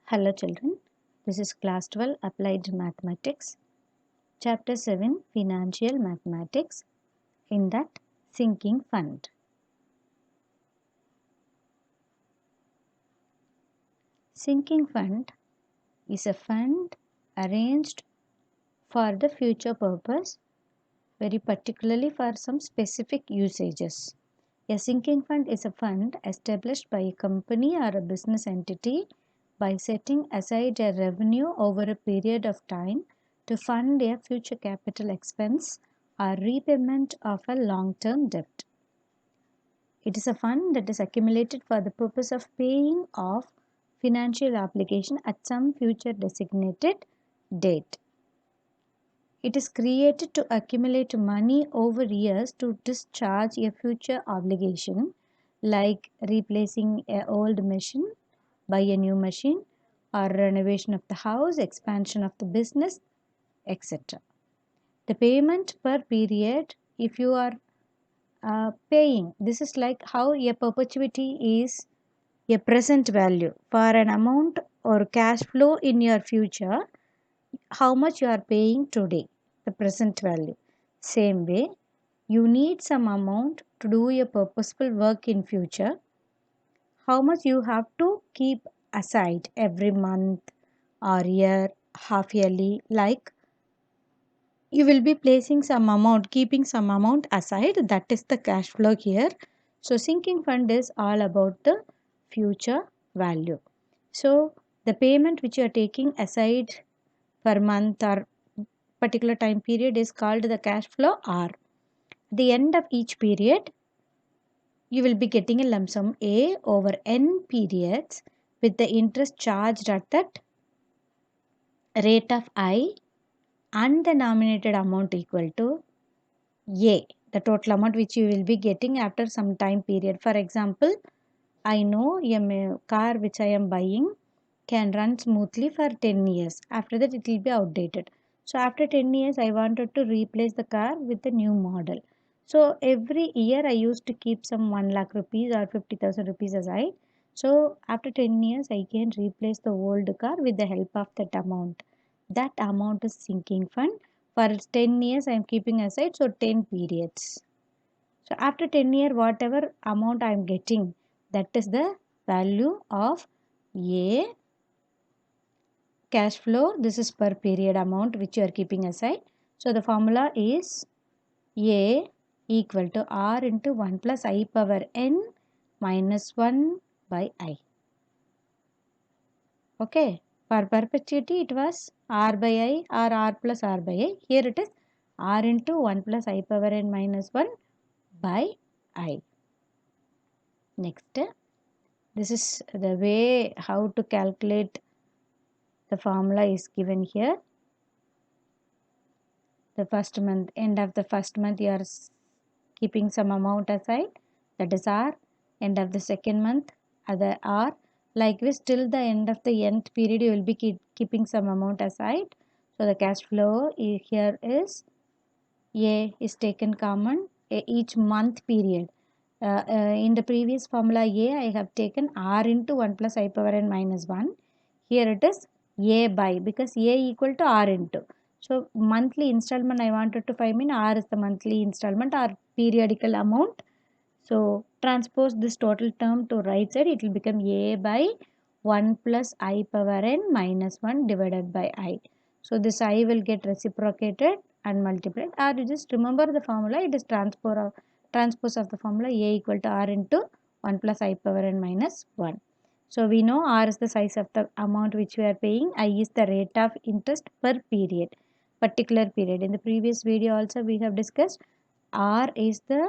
Hello children, this is class 12 Applied Mathematics, chapter 7 Financial Mathematics, in that Sinking Fund. Sinking fund is a fund arranged for the future purpose, very particularly for some specific usages. A sinking fund is a fund established by a company or a business entity by setting aside a revenue over a period of time to fund a future capital expense or repayment of a long-term debt. It is a fund that is accumulated for the purpose of paying off financial obligation at some future designated date. It is created to accumulate money over years to discharge a future obligation, like replacing an old machine by a new machine, or renovation of the house, expansion of the business, etc. The payment per period, if you are paying, this is like how a perpetuity is a present value for an amount or cash flow in your future, how much you are paying today, the present value. Same way, you need some amount to do a purposeful work in future, how much you have to keep aside every month or year, half yearly, like you will be placing some amount, keeping some amount aside, that is the cash flow here. So sinking fund is all about the future value. So the payment which you are taking aside per month or particular time period is called the cash flow R. At the end of each period, you will be getting a lump sum A over n periods with the interest charged at that rate of I and the nominated amount equal to A, the total amount which you will be getting after some time period. For example, I know a car which I am buying can run smoothly for 10 years. After that, it will be outdated. So, after 10 years, I wanted to replace the car with the new model. So, every year I used to keep some 1 lakh rupees or 50,000 rupees aside. So, after 10 years, I can replace the old car with the help of that amount. That amount is sinking fund. For 10 years, I am keeping aside, so 10 periods. So, after 10 years, whatever amount I am getting, that is the value of A cash flow. This is per period amount which you are keeping aside. So the formula is A equal to R into 1 plus I power n minus 1 by I. Okay. For perpetuity it was R by I or R plus R by I. Here it is R into 1 plus I power n minus 1 by I. Next, this is the way how to calculate. The formula is given here. The first month, end of the first month, you are keeping some amount aside, that is R. End of the second month, other R. Likewise, till the end of the nth period, you will be keeping some amount aside. So the cash flow here is A is taken common each month period. In the previous formula A, I have taken R into 1 plus I power n minus 1. Here it is A by, because A equal to R into. So monthly installment I wanted to find, R is the monthly installment or periodical amount. So transpose this total term to right side, it will become A by 1 plus I power n minus 1 divided by I. So this I will get reciprocated and multiplied, or you just remember the formula, it is transpose of the formula A equal to R into 1 plus I power n minus 1. So we know R is the size of the amount which we are paying, I is the rate of interest per period, particular period. In the previous video also we have discussed R is the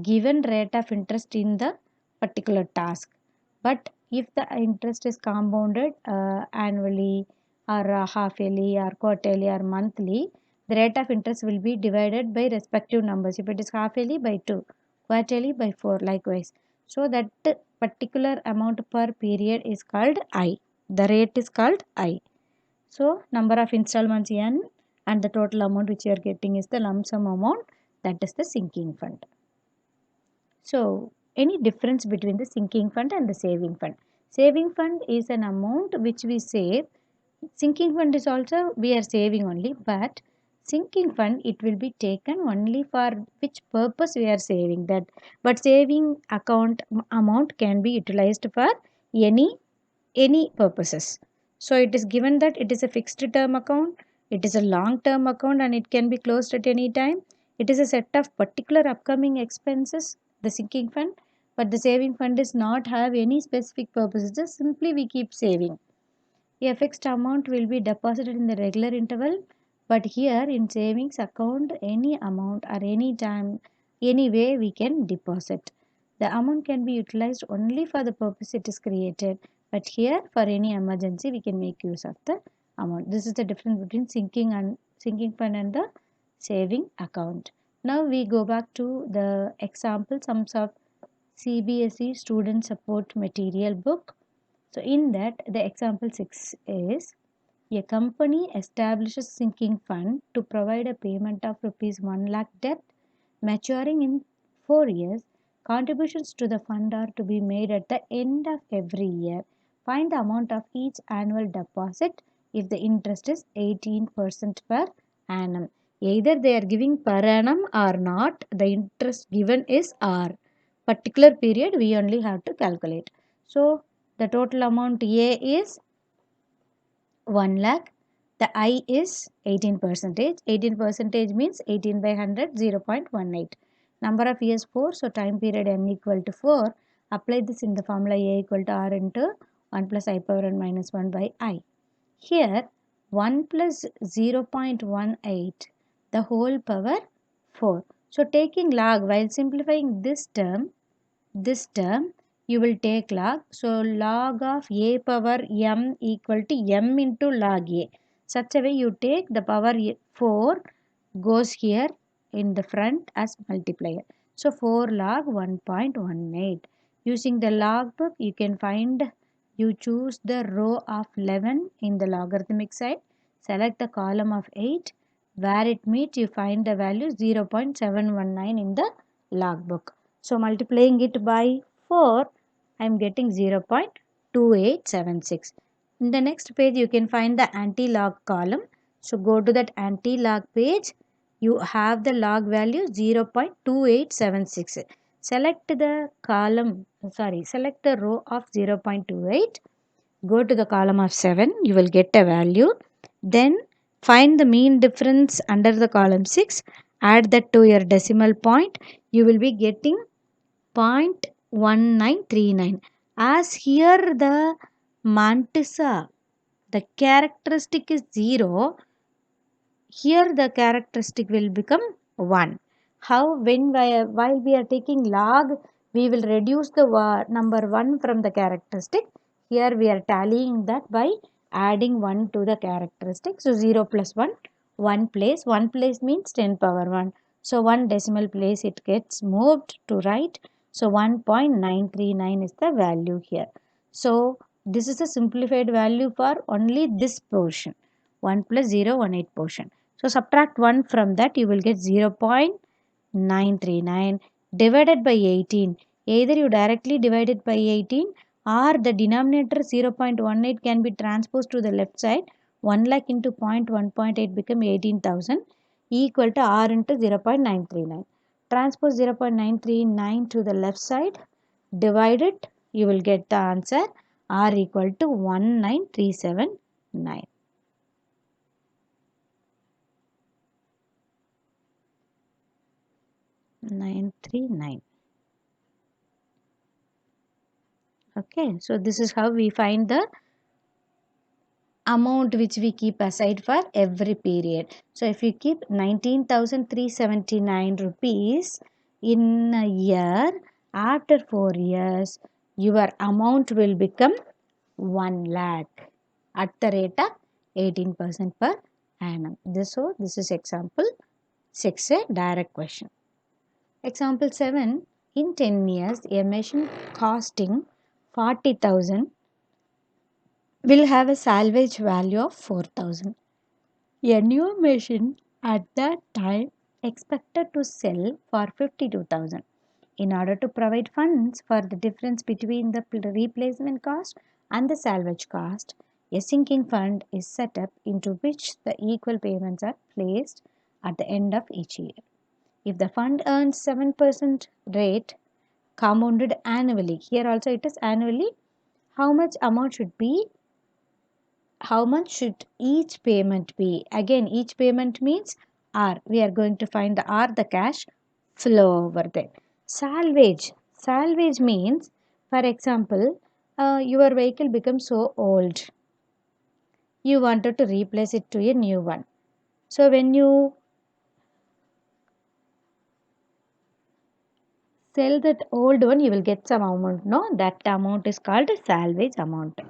given rate of interest in the particular task. But if the interest is compounded annually or half yearly or quarterly or monthly, the rate of interest will be divided by respective numbers. If it is half yearly, by 2, quarterly by 4, likewise. So that particular amount per period is called I. The rate is called I. So number of installments n and the total amount which you are getting is the lump sum amount, that is the sinking fund. So any difference between the sinking fund and the saving fund? Saving fund is an amount which we save. Sinking fund is also we are saving only, but sinking fund it will be taken only for which purpose we are saving that. But saving account amount can be utilized for any any purposes. So it is given that it is a fixed term account, it is a long term account and it can be closed at any time. It is a set of particular upcoming expenses, the sinking fund, but the saving fund does not have any specific purposes, just simply we keep saving. A fixed amount will be deposited in the regular interval, but here in savings account, any amount or any time, any way we can deposit. The amount can be utilized only for the purpose it is created, but here for any emergency we can make use of the amount. This is the difference between sinking fund and the saving account. Now we go back to the example sums of Cbse Student Support Material book. So in that the example 6 is a company establishes sinking fund to provide a payment of rupees 1 lakh debt maturing in 4 years. Contributions to the fund are to be made at the end of every year. Find the amount of each annual deposit if the interest is 18% per annum. Either they are giving per annum or not, the interest given is R. Particular period we only have to calculate. So the total amount A is 1 lakh. The I is 18 percentage. 18 percentage means 18 by 100, 0.18. Number of years 4. So time period n equal to 4. Apply this in the formula A equal to R into 1 plus I power n minus 1 by I. Here 1 plus 0.18 the whole power 4. So taking log while simplifying this term you will take log. So log of a power m equal to m into log a. Such a way you take the power 4 goes here in the front as multiplier. So 4 log 1.18. Using the log book you can find, you choose the row of 11 in the logarithmic side. Select the column of 8. Where it meets you find the value 0.719 in the logbook. So multiplying it by 4, I am getting 0.2876. In the next page, you can find the anti-log column. So go to that anti-log page. You have the log value 0.2876. Select the select the row of 0.28. Go to the column of 7. You will get a value. Then find the mean difference under the column 6. Add that to your decimal point. You will be getting 0.1939. As here the mantissa, the characteristic is 0, here the characteristic will become 1. How? While we are taking log, we will reduce the number 1 from the characteristic. Here we are tallying that by adding 1 to the characteristic. So 0 plus 1, 1 place. 1 place means 10 power 1. So 1 decimal place it gets moved to right. So 1.939 is the value here. So this is a simplified value for only this portion. 1 plus 0.18 portion. So subtract 1 from that, you will get 0.939 divided by 18. Either you directly divide it by 18 or the denominator 0.18 can be transposed to the left side. 1 lakh into 0.1.8 become 18,000 equal to R into 0.939. Transpose 0.939 to the left side. Divide it, you will get the answer R equal to 19379. 939. Okay, so this is how we find the amount which we keep aside for every period. So if you keep 19,379 rupees in a year, after 4 years, your amount will become 1 lakh at the rate of 18% per annum. So this is example 6, a direct question. Example 7. In 10 years, a machine costing 40,000 will have a salvage value of 4,000. A new machine at that time expected to sell for 52,000. In order to provide funds for the difference between the replacement cost and the salvage cost, a sinking fund is set up into which the equal payments are placed at the end of each year. If the fund earns 7% rate compounded annually, here also it is annually, how much amount should be, how much should each payment be? Again, each payment means R. We are going to find the R, the cash flow over there. Salvage. Salvage means, for example, your vehicle becomes so old. You wanted to replace it to a new one. So when you sell that old one, you will get some amount. No, that amount is called salvage amount.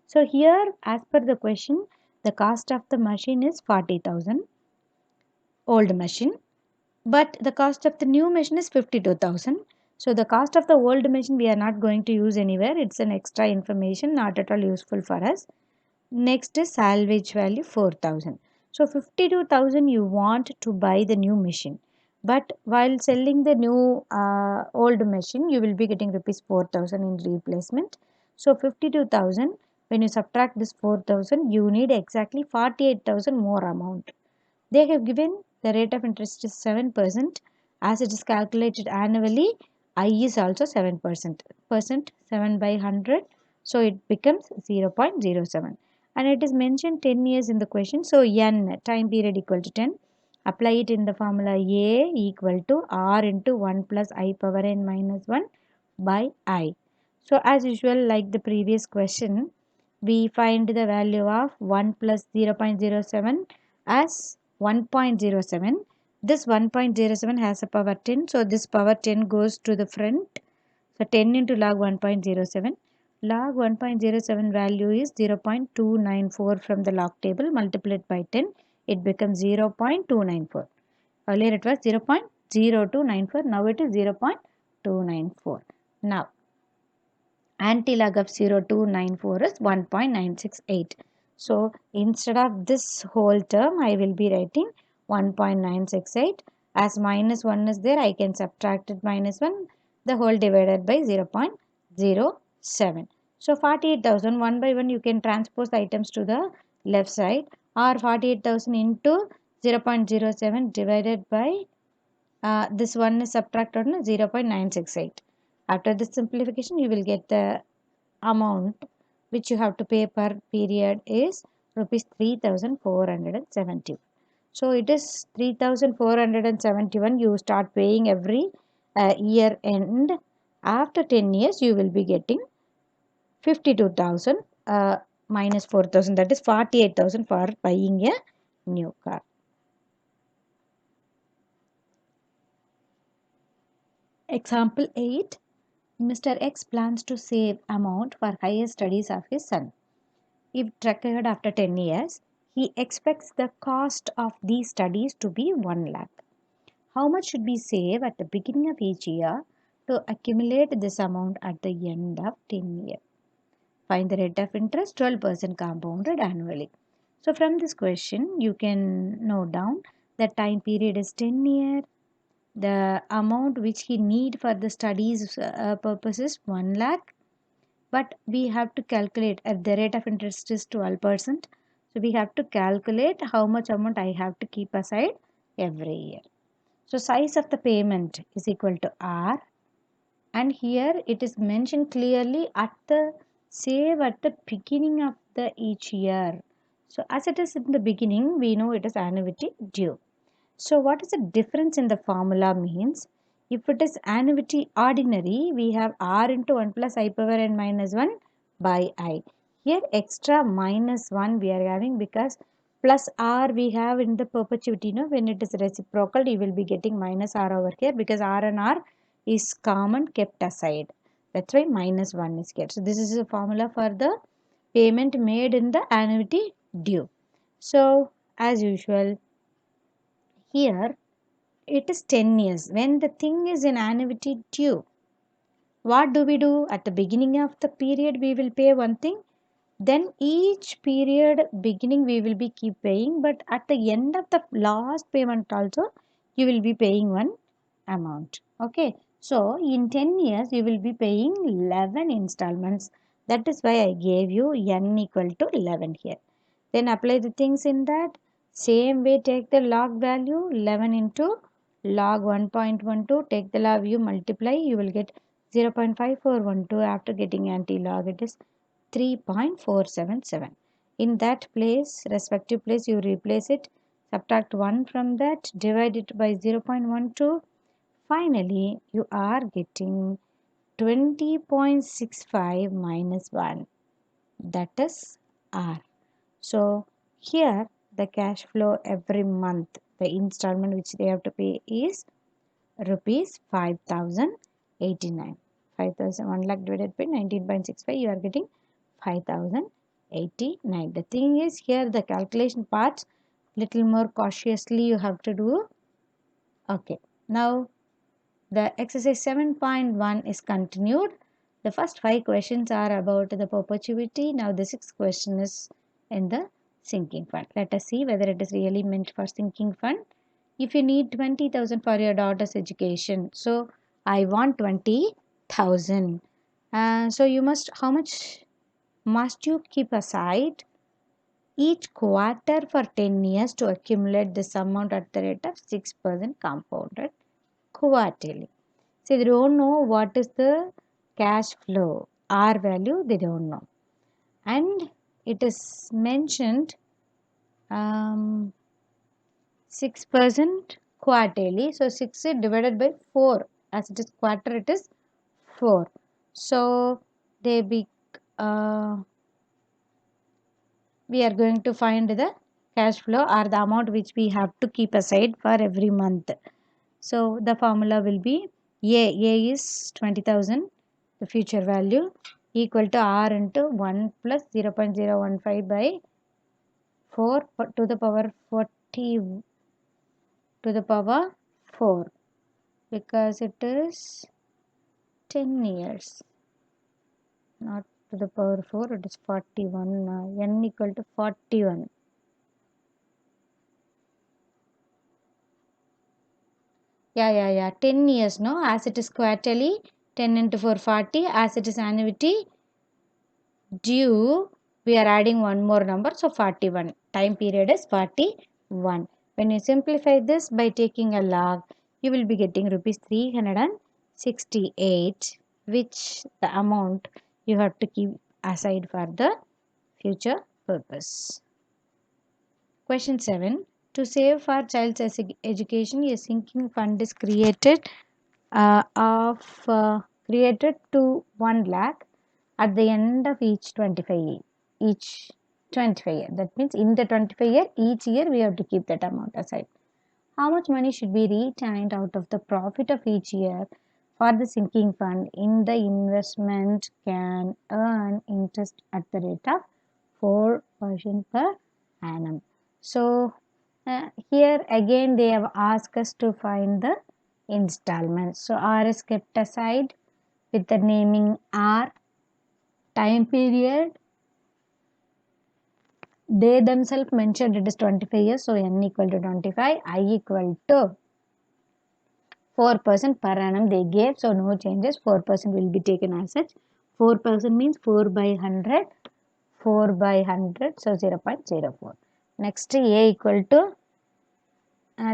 So here, as per the question, the cost of the machine is 40,000, old machine, but the cost of the new machine is 52,000. So the cost of the old machine we are not going to use anywhere. It's an extra information, not at all useful for us. Next is salvage value 4,000. So 52,000 you want to buy the new machine. But while selling the new old machine, you will be getting rupees 4,000 in replacement. So 52,000, when you subtract this 4,000, you need exactly 48,000 more amount. They have given the rate of interest is 7%. As it is calculated annually, I is also 7%. 7 by 100. So it becomes 0.07. And it is mentioned 10 years in the question. So n, time period equal to 10. Apply it in the formula A equal to R into 1 plus I power n minus 1 by I. So as usual, like the previous question, we find the value of 1 plus 0.07 as 1.07. This 1.07 has a power 10. So this power 10 goes to the front. So 10 into log 1.07. Log 1.07 value is 0.294 from the log table. Multiplied by 10. It becomes 0.294. Earlier it was 0.0294. Now it is 0.294. Now antilog of 0294 is 1.968. So instead of this whole term, I will be writing 1.968. As minus 1 is there, I can subtract it minus 1, the whole divided by 0.07. So 48,000, one by one you can transpose the items to the left side, or 48,000 into 0.07 divided by this one is subtracted on 0.968. After this simplification, you will get the amount which you have to pay per period is rupees 3,470. So it is 3,471 you start paying every year end. After 10 years, you will be getting 52,000 minus 4,000, that is 48,000 for buying a new car. Example 8. Mr. X plans to save amount for higher studies of his son. If triggered after 10 years, he expects the cost of these studies to be 1 lakh. How much should be saved at the beginning of each year to accumulate this amount at the end of 10 years? Find the rate of interest, 12% compounded annually. So from this question, you can note down the time period is 10 years. The amount which he need for the studies purposes 1 lakh, but we have to calculate at the rate of interest is 12%. So we have to calculate how much amount I have to keep aside every year. So size of the payment is equal to R, and here it is mentioned clearly at the save at the beginning of the each year. So as it is in the beginning, we know it is annuity due. So what is the difference in the formula means, if it is annuity ordinary, we have R into 1 plus I power n minus 1 by I. Here extra minus 1 we are having because plus R we have in the perpetuity. No? When it is reciprocal, you will be getting minus R over here because R and R is common kept aside. That's why minus 1 is here. So this is a formula for the payment made in the annuity due. So as usual, here it is 10 years. When the thing is in annuity due, what do we do? At the beginning of the period, we will pay one thing. Then each period beginning, we will be keep paying. But at the end of the last payment also, you will be paying one amount. Okay. So in 10 years you will be paying 11 installments. That is why I gave you n equal to 11 here. Then apply the things in that. Same way, take the log value 11 into log 1.12. Take the log, you multiply, you will get 0.5412. After getting anti-log, it is 3.477. In that place, respective place, you replace it, subtract 1 from that, divide it by 0.12. Finally, you are getting 20.65 minus 1. That is R. So here the cash flow every month, the installment which they have to pay is rupees 5089. 5000, 1 lakh divided by 19.65, you are getting 5089. The thing is here the calculation parts little more cautiously you have to do. Okay, now the exercise 7.1 is continued. The first 5 questions are about the perpetuity. Now the 6th question is in the sinking fund. Let us see whether it is really meant for sinking fund. If you need 20,000 for your daughter's education, so I want 20,000. So you must, how much must you keep aside each quarter for 10 years to accumulate this amount at the rate of 6% compounded quarterly? See, they don't know what is the cash flow, R value, they don't know. And it is mentioned 6% quarterly. So 6 divided by 4. As it is quarter, it is 4. So they be, we are going to find the cash flow or the amount which we have to keep aside for every month. So the formula will be A is 20,000, the future value, equal to R into 1 plus 0.015 by 4 to the power 40 to the power 4, because it is 10 years, not to the power 4, it is 41, n equal to 41. Yeah, 10 years, no, as it is quarterly, 10 into 4, 40, as it is annuity, due, we are adding one more number, so 41. Time period is 41. When you simplify this by taking a log, you will be getting rupees 368, which the amount you have to keep aside for the future purpose. Question 7. To save for child's education, a sinking fund is created created to 1 lakh at the end of each 25 year. That means in the 25 year, each year we have to keep that amount aside. How much money should be retained out of the profit of each year for the sinking fund in the investment can earn interest at the rate of 4% per annum. So here again they have asked us to find the installments. So R is kept aside with the naming R. Time period, they themselves mentioned it is 25 years, so n equal to 25, I equal to 4% per annum they gave, so no changes, 4% will be taken as such. 4% means 4 by 100, 4 by 100, so 0.04. Next, A equal to,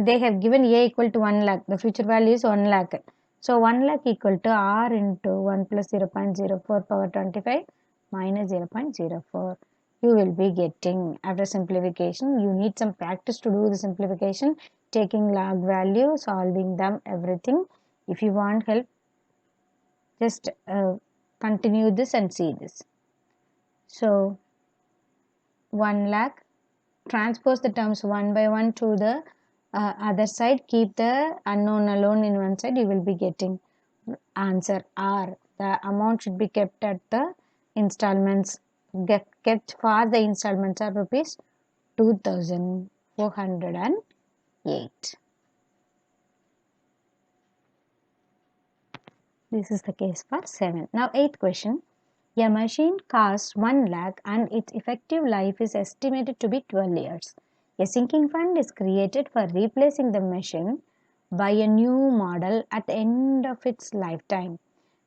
they have given A equal to 1 lakh, the future value is 1 lakh. So 1 lakh equal to R into 1 plus 0.04 power 25 minus 0.04. You will be getting, after simplification, you need some practice to do the simplification, taking log value, solving them, everything. If you want help, just continue this and see this. So 1 lakh, transpose the terms one by one to the other side, keep the unknown alone in one side, you will be getting answer R. The amount should be kept at the installments, kept for the installments are rupees 2,408. This is the case for 7. Now 8th question. A machine costs 1 lakh and its effective life is estimated to be 12 years. A sinking fund is created for replacing the machine buy a new model at the end of its lifetime.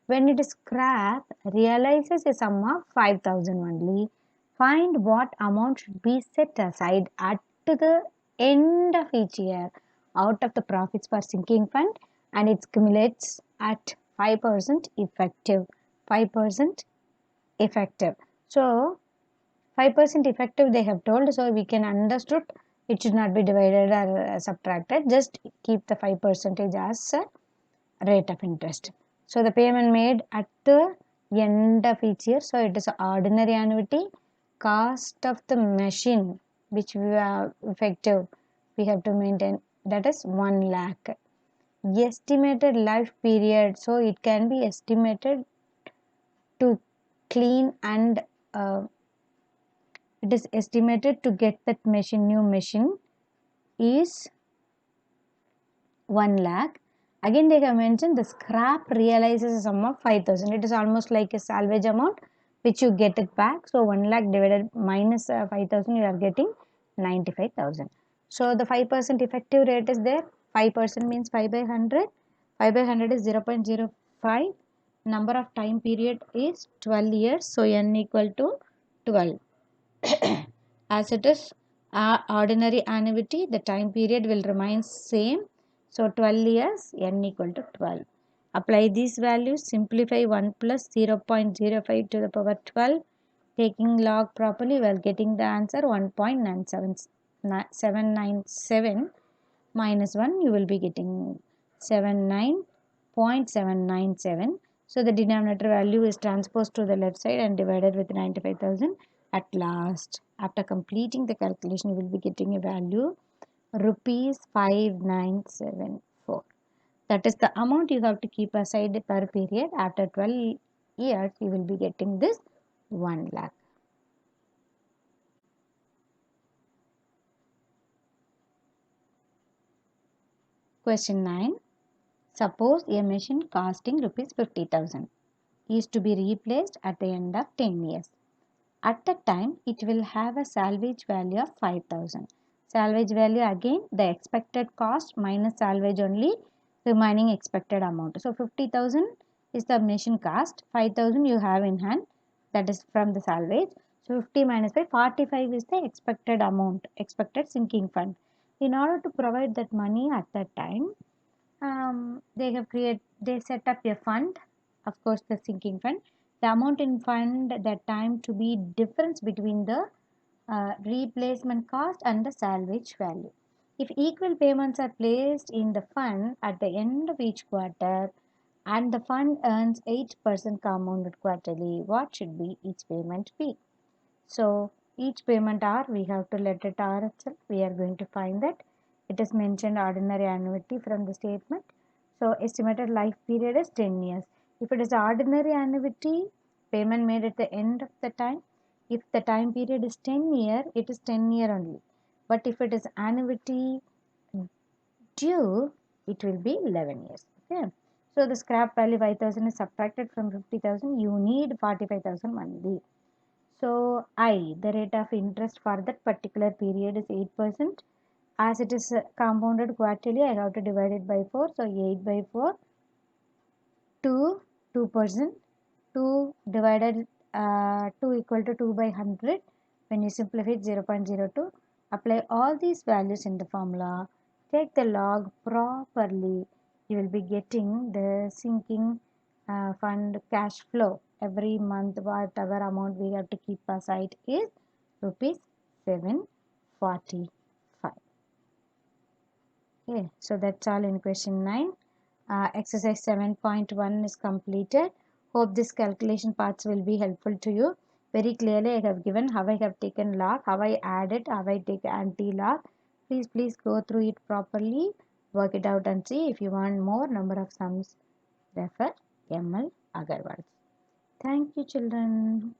When it is scrapped, realizes a sum of 5,000 only. Find what amount should be set aside at the end of each year out of the profits for sinking fund, and it cumulates at 5% effective. 5% effective. So 5% effective they have told, so we can understood it should not be divided or subtracted. Just keep the 5% as a rate of interest. So the payment made at the end of each year. So it is ordinary annuity. Cost of the machine which we are effective we have to maintain, that is 1 lakh. Estimated life period, so it can be estimated to clean and it is estimated to get that new machine is 1 lakh. Again they have mentioned the scrap realizes a sum of 5,000. It is almost like a salvage amount which you get it back. So 1 lakh divided minus 5,000, you are getting 95,000. So the 5% effective rate is there. 5% means 5 by 100. 5 by 100 is 0.05. Number of time period is 12 years. So n equal to 12. As it is ordinary annuity, the time period will remain same. So 12 years, n equal to 12. Apply these values, simplify 1 plus 0.05 to the power 12. Taking log properly, we are getting the answer 1.797 minus 1, you will be getting 79.797. So the denominator value is transposed to the left side and divided with 95,000. At last, after completing the calculation, you will be getting a value rupees 5974. That is the amount you have to keep aside per period. After 12 years, you will be getting this 1 lakh. Question 9. Suppose a machine costing rupees 50,000 is to be replaced at the end of 10 years. At that time, it will have a salvage value of 5,000. Salvage value again the expected cost minus salvage only remaining expected amount. So 50,000 is the machine cost, 5,000 you have in hand, that is from the salvage. So 50 minus 5, 45 is the expected amount, expected sinking fund. In order to provide that money at that time, they set up a fund, of course the sinking fund. The amount in fund that time to be difference between the replacement cost and the salvage value. If equal payments are placed in the fund at the end of each quarter and the fund earns 8% compounded quarterly, what should be each payment be? So each payment R, we have to let it R itself. We are going to find that. It is mentioned ordinary annuity from the statement. So estimated life period is 10 years. If it is ordinary annuity, payment made at the end of the time. If the time period is 10 year, it is 10 year only. But if it is annuity due, it will be 11 years. Okay. So the scrap value 5,000 is subtracted from 50,000. You need 45,000 only. So I, the rate of interest for that particular period is 8%. As it is compounded quarterly, I have to divide it by 4. So 8 by 4 to 2%. 2 divided 2 equal to 2 by 100. When you simplify it, 0.02. Apply all these values in the formula. Take the log properly. You will be getting the sinking fund cash flow. Every month, whatever amount we have to keep aside is rupees 745. Okay, so that's all in question 9. Exercise 7.1 is completed. Hope this calculation parts will be helpful to you. Very clearly I have given how I have taken log, how I add it, how I take anti-log. Please go through it properly, work it out and see. If you want more number of sums, refer ML Agarwal. Thank you, children.